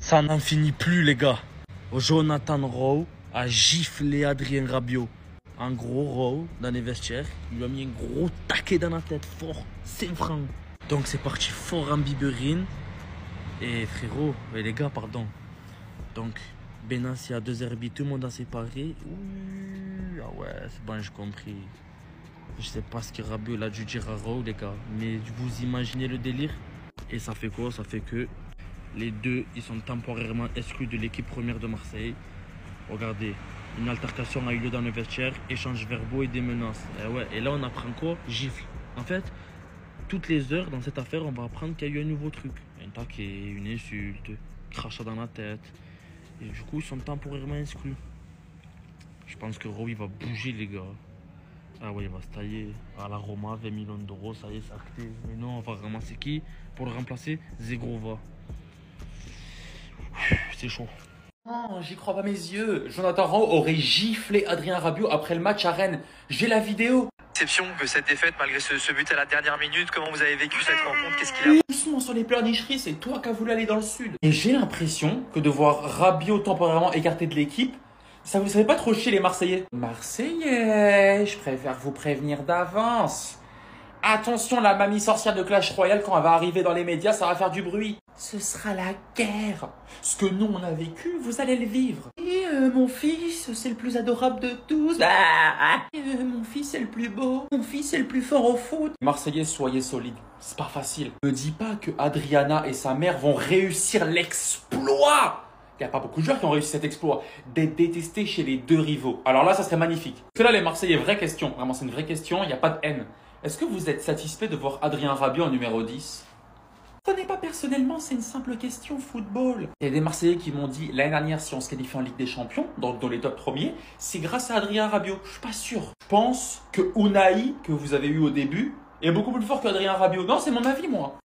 Ça n'en finit plus, les gars. Jonathan Rowe a giflé Adrien Rabiot. En gros, Rowe, dans les vestiaires, il lui a mis un gros taquet dans la tête, fort, 5 francs. Donc c'est parti fort en biberine. Et frérot, les gars, pardon. Donc, Benassi a 2 arbitres, tout le monde a séparé. Ouh, ah ouais, c'est bon, j'ai compris. Je sais pas ce que Rabiot a dû dire à Rowe, les gars. Mais vous imaginez le délire? Et ça fait quoi? Ça fait que les deux, ils sont temporairement exclus de l'équipe première de Marseille. Regardez, une altercation a eu lieu dans le vestiaire, échanges verbaux et des menaces. Et, ouais, et là, on apprend quoi? Gifle. En fait, toutes les heures dans cette affaire, on va apprendre qu'il y a eu un nouveau truc. Un taquet, une insulte, crachat dans la tête. Et du coup, ils sont temporairement exclus. Je pense que Rowe, il va bouger, les gars. Ah ouais, il va se tailler à la Roma, 20 millions d'euros, ça y est, c'est acté. Mais non, on va ramasser qui pour le remplacer? Zegrova. C'est chaud. Non, j'y crois pas mes yeux. Jonathan Rowe aurait giflé Adrien Rabiot après le match à Rennes. J'ai la vidéo. Déception que cette défaite, malgré ce but à la dernière minute, comment vous avez vécu cette rencontre? Qu'est-ce qu'il a? Doucement sur les pleurnicheries, c'est toi qui as voulu aller dans le sud. Et j'ai l'impression que de voir Rabiot temporairement écarté de l'équipe, ça vous savez pas trop chier les Marseillais. Marseillais, je préfère vous prévenir d'avance. Attention, la mamie sorcière de Clash Royale, quand elle va arriver dans les médias, ça va faire du bruit. Ce sera la guerre. Ce que nous, on a vécu, vous allez le vivre. Et mon fils, c'est le plus adorable de tous. Mon fils, c'est le plus beau. Mon fils, c'est le plus fort au foot. Marseillais, soyez solides. C'est pas facile. Ne dis pas que Adriana et sa mère vont réussir l'exploit. Il n'y a pas beaucoup de joueurs qui ont réussi cet exploit d'être détestés chez les deux rivaux. Alors là, ça serait magnifique. Parce que là, les Marseillais, vraie question. Vraiment, c'est une vraie question. Il n'y a pas de haine. Est-ce que vous êtes satisfait de voir Adrien Rabiot en numéro 10? Prenez pas personnellement, c'est une simple question football. Il y a des Marseillais qui m'ont dit l'année dernière, si on se qualifie en Ligue des Champions, dans les top premiers, c'est grâce à Adrien Rabiot. Je suis pas sûr. Je pense que Unai, que vous avez eu au début, est beaucoup plus fort qu'Adrien Rabiot. Non, c'est mon avis, moi.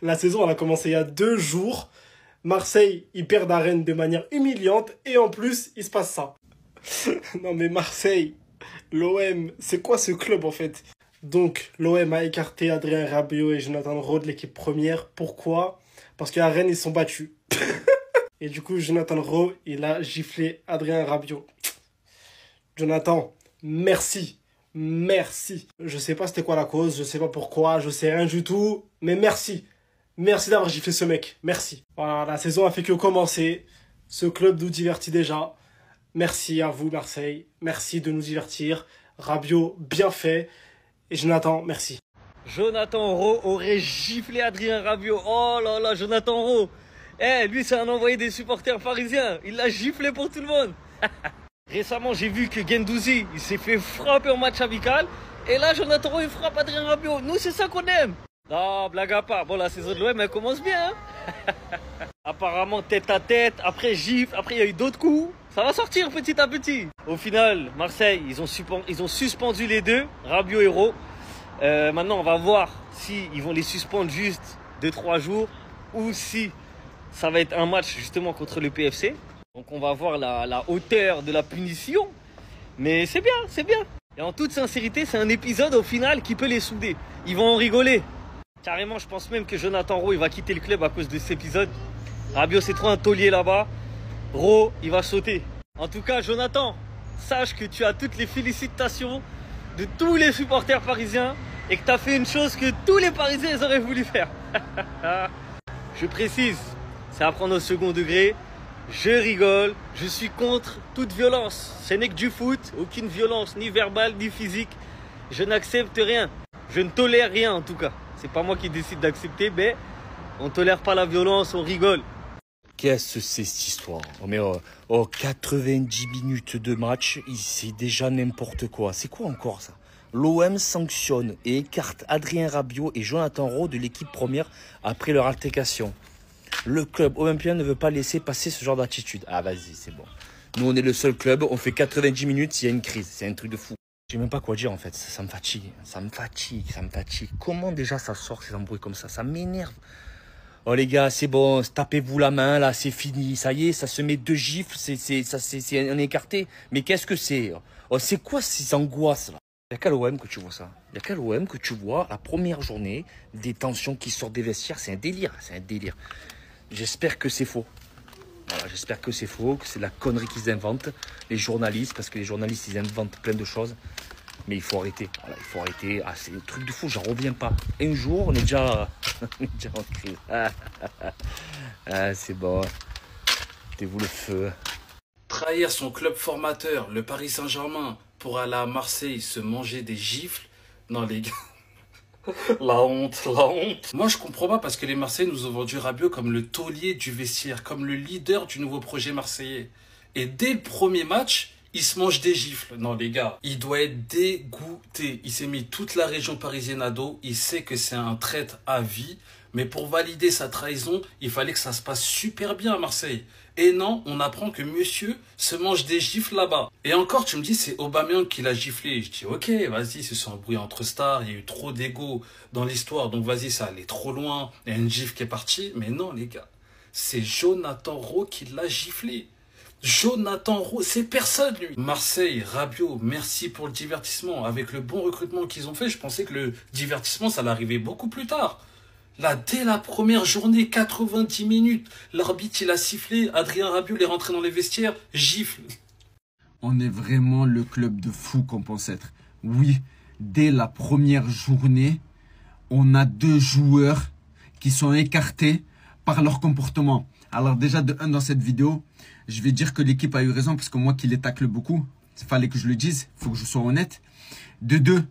La saison, elle a commencé il y a 2 jours. Marseille, ils perdent à Rennes de manière humiliante. Et en plus, il se passe ça. Non mais Marseille, l'OM, c'est quoi ce club en fait? Donc, l'OM a écarté Adrien Rabiot et Jonathan Rowe de l'équipe première. Pourquoi? Parce qu'à Rennes, ils sont battus. Et du coup, Jonathan Rowe, il a giflé Adrien Rabiot. Jonathan, merci. Merci. Je sais pas c'était quoi la cause, je sais pas pourquoi, je sais rien du tout. Mais merci. Merci d'avoir giflé ce mec. Merci. Voilà, la saison a fait que commencer. Ce club nous divertit déjà. Merci à vous, Marseille. Merci de nous divertir. Rabiot, bien fait. Et Jonathan, merci. Jonathan Rowe aurait giflé Adrien Rabiot. Oh là là, Jonathan Rowe. Lui, c'est un envoyé des supporters parisiens. Il l'a giflé pour tout le monde. Récemment, j'ai vu que Guendouzi, il s'est fait frapper en match amical. Et là, Jonathan Rowe, il frappe Adrien Rabiot. Nous, c'est ça qu'on aime. Non, blague à part. Bon, la saison de l'OM, elle commence bien. Hein. Apparemment, tête à tête. Après, gifle. Après, il y a eu d'autres coups. Ça va sortir petit à petit. Au final, Marseille, ils ont suspendu les deux, Rabiot et Rowe. Maintenant, on va voir si ils vont les suspendre juste 2-3 jours ou si ça va être un match justement contre le PFC. Donc, on va voir la hauteur de la punition. Mais c'est bien, c'est bien. Et en toute sincérité, c'est un épisode au final qui peut les souder. Ils vont en rigoler. Carrément, je pense même que Jonathan Rowe, il va quitter le club à cause de cet épisode. Rabiot, c'est trop un taulier là-bas. Rowe, il va sauter. En tout cas, Jonathan, sache que tu as toutes les félicitations de tous les supporters parisiens et que tu as fait une chose que tous les Parisiens ils auraient voulu faire. Je précise, c'est à prendre au second degré. Je rigole, je suis contre toute violence. Ce n'est que du foot, aucune violence, ni verbale, ni physique. Je n'accepte rien. Je ne tolère rien en tout cas. C'est pas moi qui décide d'accepter, mais on tolère pas la violence, on rigole. Qu'est-ce que c'est cette histoire? Mais 90 minutes de match, c'est déjà n'importe quoi. C'est quoi encore ça? L'OM sanctionne et écarte Adrien Rabiot et Jonathan Rowe de l'équipe première après leur altercation. Le club olympien ne veut pas laisser passer ce genre d'attitude. Ah vas-y, c'est bon. Nous, on est le seul club, on fait 90 minutes s'il y a une crise. C'est un truc de fou. Je sais même pas quoi dire en fait. Ça me fatigue. Ça me fatigue. Comment déjà ça sort ces embrouilles comme ça? Ça m'énerve. Oh les gars, c'est bon, tapez-vous la main, là, c'est fini. Ça y est, ça se met 2 gifles, on est écarté. Mais qu'est-ce que c'est? Oh, c'est quoi ces angoisses là? Il n'y a qu'à l'OM que tu vois ça. Il n'y a qu'à l'OM que tu vois la première journée, des tensions qui sortent des vestiaires. C'est un délire, c'est un délire. J'espère que c'est faux. J'espère que c'est faux, que c'est de la connerie qu'ils inventent, les journalistes, parce que les journalistes, ils inventent plein de choses. Mais il faut arrêter. Voilà, il faut arrêter. Ah, c'est un truc de fou, j'en reviens pas. Un jour, on est déjà en crise. Ah, c'est bon. Mettez-vous le feu. Trahir son club formateur, le Paris Saint-Germain, pour aller à Marseille se manger des gifles. Non, les gars. La honte, la honte. Moi, je comprends pas parce que les Marseillais nous ont vendu Rabiot comme le taulier du vestiaire, comme le leader du nouveau projet marseillais. Et dès le premier match, il se mange des gifles. Non, les gars, il doit être dégoûté. Il s'est mis toute la région parisienne à dos. Il sait que c'est un traître à vie. Mais pour valider sa trahison, il fallait que ça se passe super bien à Marseille. Et non, on apprend que monsieur se mange des gifles là-bas. Et encore, tu me dis, c'est Aubameyang qui l'a giflé. Je dis, ok, vas-y, ils se sont embrouillés entre stars. Il y a eu trop d'ego dans l'histoire. Donc vas-y, ça allait trop loin. Il y a une gifle qui est partie. Mais non, les gars, c'est Jonathan Rowe qui l'a giflé. Jonathan Rowe, c'est personne lui. Marseille, Rabiot, merci pour le divertissement. Avec le bon recrutement qu'ils ont fait, je pensais que le divertissement, ça allait arriver beaucoup plus tard. Là, dès la première journée, 90 minutes, l'arbitre, il a sifflé, Adrien Rabiot est rentré dans les vestiaires, gifle. On est vraiment le club de fous qu'on pense être. Oui, dès la première journée, on a 2 joueurs qui sont écartés par leur comportement. Alors déjà, de 1, dans cette vidéo, je vais dire que l'équipe a eu raison parce que moi qui les tacle beaucoup, il fallait que je le dise, il faut que je sois honnête. De 2,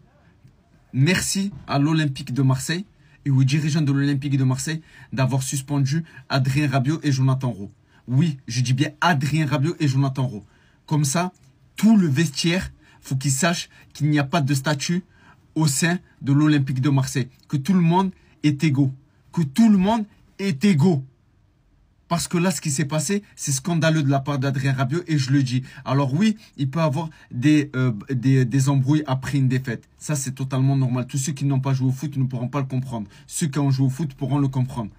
merci à l'Olympique de Marseille et aux dirigeants de l'Olympique de Marseille d'avoir suspendu Adrien Rabiot et Jonathan Rowe. Oui, je dis bien Adrien Rabiot et Jonathan Rowe. Comme ça, tout le vestiaire, faut qu'il sache qu'il n'y a pas de statut au sein de l'Olympique de Marseille. Que tout le monde est égaux. Que tout le monde est égaux. Parce que là, ce qui s'est passé, c'est scandaleux de la part d'Adrien Rabiot et je le dis. Alors oui, il peut y avoir des embrouilles après une défaite. Ça, c'est totalement normal. Tous ceux qui n'ont pas joué au foot ne pourront pas le comprendre. Ceux qui ont joué au foot pourront le comprendre.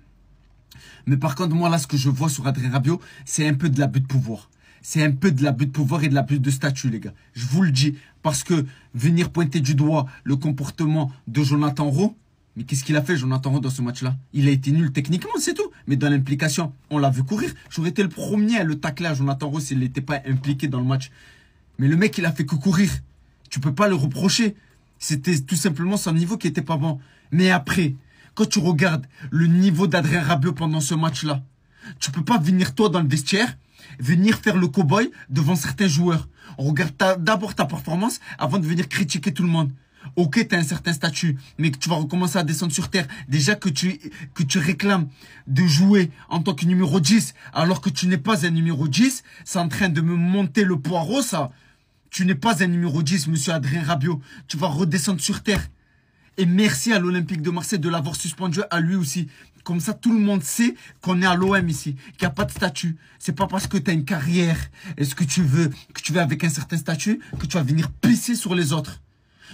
Mais par contre, moi, là, ce que je vois sur Adrien Rabiot, c'est un peu de l'abus de pouvoir. C'est un peu de l'abus de pouvoir et de l'abus de statut, les gars. Je vous le dis. Parce que venir pointer du doigt le comportement de Jonathan Rowe, mais qu'est-ce qu'il a fait, Jonathan Rowe, dans ce match-là? Il a été nul techniquement, c'est tout. Mais dans l'implication, on l'a vu courir. J'aurais été le premier à le tacler à Jonathan Rowe s'il n'était pas impliqué dans le match. Mais le mec, il a fait que courir. Tu peux pas le reprocher. C'était tout simplement son niveau qui était pas bon. Mais après, quand tu regardes le niveau d'Adrien Rabiot pendant ce match-là, tu peux pas venir toi dans le vestiaire, venir faire le cow-boy devant certains joueurs. On regarde d'abord ta performance avant de venir critiquer tout le monde. Ok, tu as un certain statut, mais que tu vas recommencer à descendre sur terre. Déjà que tu réclames de jouer en tant que numéro 10, alors que tu n'es pas un numéro 10, c'est en train de me monter le poireau, ça. Tu n'es pas un numéro 10, monsieur Adrien Rabiot. Tu vas redescendre sur terre. Et merci à l'Olympique de Marseille de l'avoir suspendu à lui aussi. Comme ça, tout le monde sait qu'on est à l'OM ici, qu'il n'y a pas de statut. C'est pas parce que tu as une carrière, est-ce que tu veux avec un certain statut, que tu vas venir pisser sur les autres.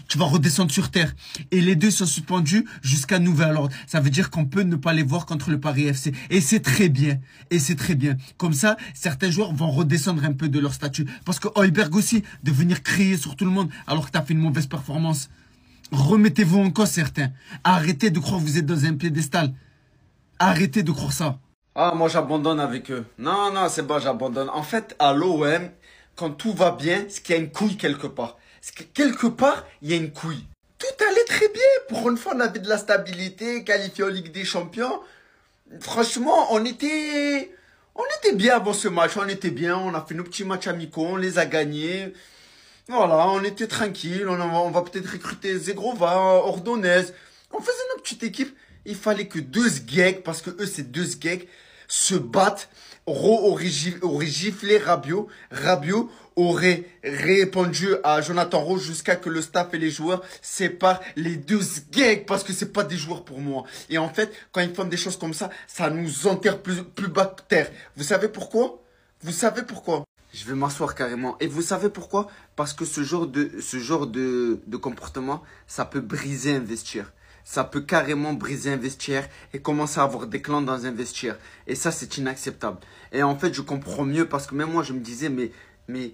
Tu vas redescendre sur terre. Et les 2 sont suspendus jusqu'à nouvel ordre. Ça veut dire qu'on peut ne pas les voir contre le Paris FC. Et c'est très bien. Et c'est très bien. Comme ça, certains joueurs vont redescendre un peu de leur statut. Parce que Højbjerg aussi, de venir crier sur tout le monde alors que tu as fait une mauvaise performance. Remettez-vous en cause, certains. Arrêtez de croire que vous êtes dans un piédestal. Arrêtez de croire ça. Ah, moi j'abandonne avec eux. Non, non, c'est bon, j'abandonne. En fait, à l'OM, quand tout va bien, c'est qu'il y a une couille quelque part. C'est que quelque part, il y a une couille. Tout allait très bien. Pour une fois, on avait de la stabilité, qualifié en Ligue des Champions. Franchement, on était bien avant ce match. On était bien, on a fait nos petits matchs amicaux, on les a gagnés. Voilà, on était tranquille. On va peut-être recruter Zegrova, Ordonez. On faisait notre petite équipe. Il fallait que 2 sgeeks, parce que eux, c'est 2 sgeeks, se battent. Rowe aurait giflé Rabiot. Rabiot aurait répondu à Jonathan Rowe jusqu'à que le staff et les joueurs séparent les 2 sgeeks parce que c'est pas des joueurs pour moi. Et en fait, quand ils font des choses comme ça, ça nous enterre plus bas que terre. Vous savez pourquoi? Vous savez pourquoi? Je vais m'asseoir carrément. Et vous savez pourquoi? Parce que ce genre de comportement, ça peut briser un vestiaire. Ça peut carrément briser un vestiaire et commencer à avoir des clans dans un vestiaire. Et ça, c'est inacceptable. Et en fait, je comprends mieux parce que même moi, je me disais, mais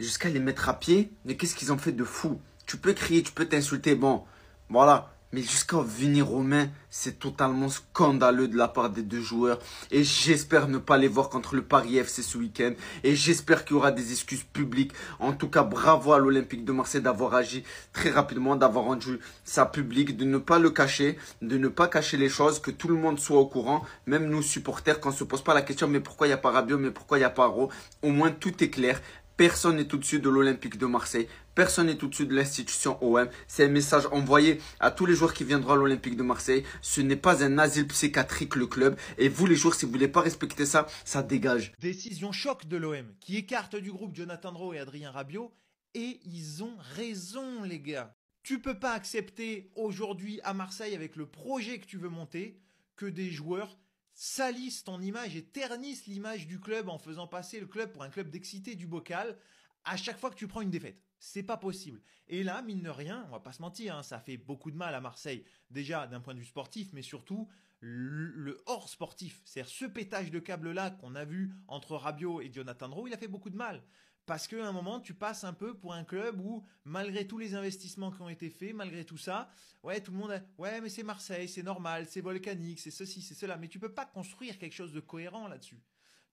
jusqu'à les mettre à pied, mais qu'est-ce qu'ils ont fait de fou? Tu peux crier, tu peux t'insulter, bon, voilà, Mais jusqu'à venir aux mains, c'est totalement scandaleux de la part des deux joueurs. Et j'espère ne pas les voir contre le Paris FC ce week-end. Et j'espère qu'il y aura des excuses publiques. En tout cas, bravo à l'Olympique de Marseille d'avoir agi très rapidement, d'avoir rendu ça public, de ne pas le cacher, de ne pas cacher les choses, que tout le monde soit au courant. Même nous, supporters, qu'on ne se pose pas la question, mais pourquoi il n'y a pas Rabiot, mais pourquoi il n'y a pas Ro? Au moins, tout est clair. Personne n'est au-dessus de l'Olympique de Marseille. Personne n'est au-dessus de l'institution OM. C'est un message envoyé à tous les joueurs qui viendront à l'Olympique de Marseille. Ce n'est pas un asile psychiatrique, le club. Et vous, les joueurs, si vous ne voulez pas respecter ça, ça dégage. Décision choc de l'OM qui écarte du groupe Jonathan Rowe et Adrien Rabiot. Et ils ont raison, les gars. Tu peux pas accepter aujourd'hui à Marseille, avec le projet que tu veux monter, que des joueurs salissent ton image et ternissent l'image du club en faisant passer le club pour un club d'excité du bocal à chaque fois que tu prends une défaite. C'est pas possible. Et là, mine de rien, on va pas se mentir, hein, ça fait beaucoup de mal à Marseille. Déjà d'un point de vue sportif, mais surtout le hors sportif. C'est-à-dire ce pétage de câble-là qu'on a vu entre Rabiot et Jonathan Rowe, il a fait beaucoup de mal. Parce qu'à un moment, tu passes un peu pour un club où, malgré tous les investissements qui ont été faits, malgré tout ça, ouais, tout le monde ouais, mais c'est Marseille, c'est normal, c'est volcanique, c'est ceci, c'est cela. Mais tu peux pas construire quelque chose de cohérent là-dessus.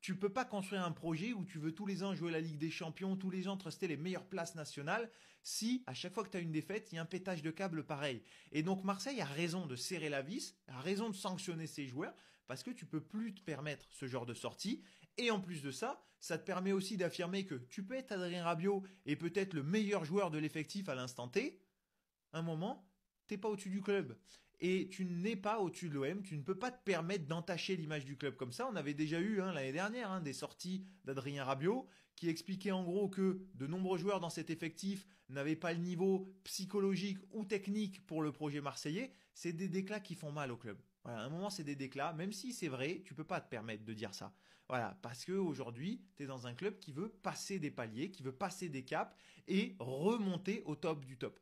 Tu peux pas construire un projet où tu veux tous les ans jouer la Ligue des Champions, tous les ans te rester les meilleures places nationales, si à chaque fois que tu as une défaite, il y a un pétage de câble pareil. Et donc Marseille a raison de serrer la vis, a raison de sanctionner ses joueurs, parce que tu peux plus te permettre ce genre de sortie. Et en plus de ça, ça te permet aussi d'affirmer que tu peux être Adrien Rabiot et peut-être le meilleur joueur de l'effectif à l'instant T. Un moment, t'es pas au-dessus du club. Et tu n'es pas au-dessus de l'OM, tu ne peux pas te permettre d'entacher l'image du club comme ça. On avait déjà eu l'année dernière des sorties d'Adrien Rabiot qui expliquaient en gros que de nombreux joueurs dans cet effectif n'avaient pas le niveau psychologique ou technique pour le projet marseillais. C'est des déclats qui font mal au club. Voilà, à un moment, c'est des déclats, même si c'est vrai, tu peux pas te permettre de dire ça. Voilà, parce qu'aujourd'hui, tu es dans un club qui veut passer des paliers, qui veut passer des caps et remonter au top du top.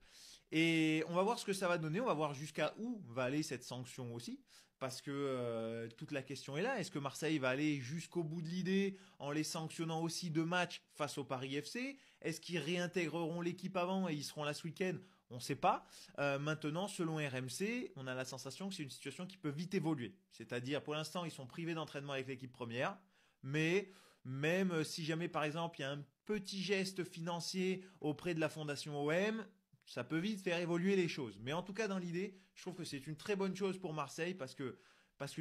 Et on va voir ce que ça va donner, on va voir jusqu'à où va aller cette sanction aussi, parce que toute la question est là. Est-ce que Marseille va aller jusqu'au bout de l'idée en les sanctionnant aussi 2 matchs face au Paris FC? Est-ce qu'ils réintégreront l'équipe avant et ils seront là ce week-end? On ne sait pas. Maintenant, selon RMC, on a la sensation que c'est une situation qui peut vite évoluer. C'est-à-dire, pour l'instant, ils sont privés d'entraînement avec l'équipe première, mais même si jamais, par exemple, il y a un petit geste financier auprès de la fondation OM, ça peut vite faire évoluer les choses. Mais en tout cas, dans l'idée, je trouve que c'est une très bonne chose pour Marseille parce que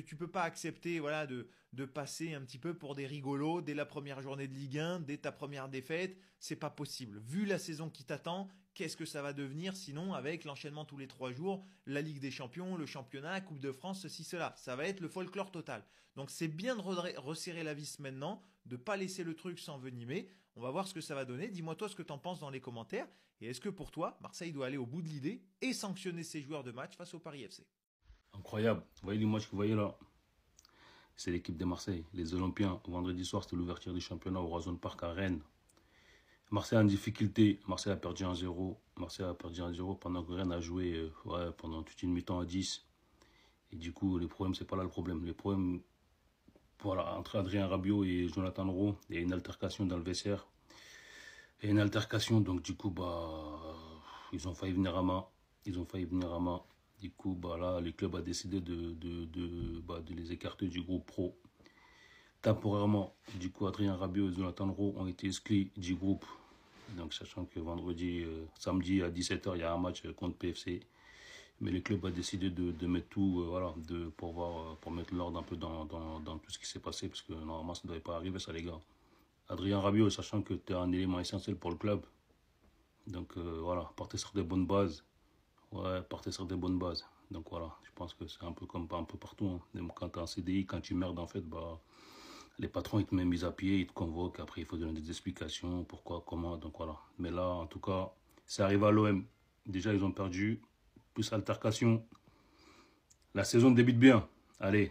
tu peux pas accepter de passer un petit peu pour des rigolos dès la première journée de Ligue 1, dès ta première défaite. C'est pas possible. Vu la saison qui t'attend, qu'est-ce que ça va devenir sinon avec l'enchaînement tous les 3 jours, la Ligue des Champions, le championnat, Coupe de France, ceci, cela. Ça va être le folklore total. Donc c'est bien de resserrer la vis maintenant, de pas laisser le truc s'envenimer. On va voir ce que ça va donner. Dis-moi toi ce que tu en penses dans les commentaires. Et est-ce que pour toi, Marseille doit aller au bout de l'idée et sanctionner ses joueurs de match face au Paris FC? Incroyable. Vous voyez les matchs que vous voyez là? C'est l'équipe de Marseille. Les Olympiens, vendredi soir, c'était l'ouverture du championnat au Horizon Park à Rennes. Marseille en difficulté. Marseille a perdu 1-0. Marseille a perdu 1-0 pendant que Rennes a joué pendant toute une mi-temps à 10. Et du coup, le problème, c'est pas là le problème. Le problème, voilà, entre Adrien Rabiot et Jonathan Rowe, il y a une altercation dans le vestiaire. Et une altercation, donc du coup, ils ont failli venir à main. Du coup, là, le club a décidé de les écarter du groupe pro. Temporairement, du coup, Adrien Rabiot et Jonathan Rowe ont été exclus du groupe. Donc, sachant que samedi à 17 h, il y a un match contre PFC. Mais le club a décidé de mettre tout, pour mettre l'ordre un peu dans tout ce qui s'est passé. Parce que normalement, ça ne devait pas arriver, ça, les gars. Adrien Rabiot, sachant que tu es un élément essentiel pour le club. Donc, partez sur des bonnes bases. Ouais, partez sur des bonnes bases. Donc, voilà, je pense que c'est un peu comme un peu partout. Hein. Même quand tu es en CDI, quand tu merdes, en fait, les patrons, ils te mettent mis à pied, ils te convoquent. Après, il faut donner des explications, pourquoi, comment. Donc, voilà. Mais là, en tout cas, c'est arrivé à l'OM. Déjà, ils ont perdu. Plus altercation. La saison débute bien. Allez.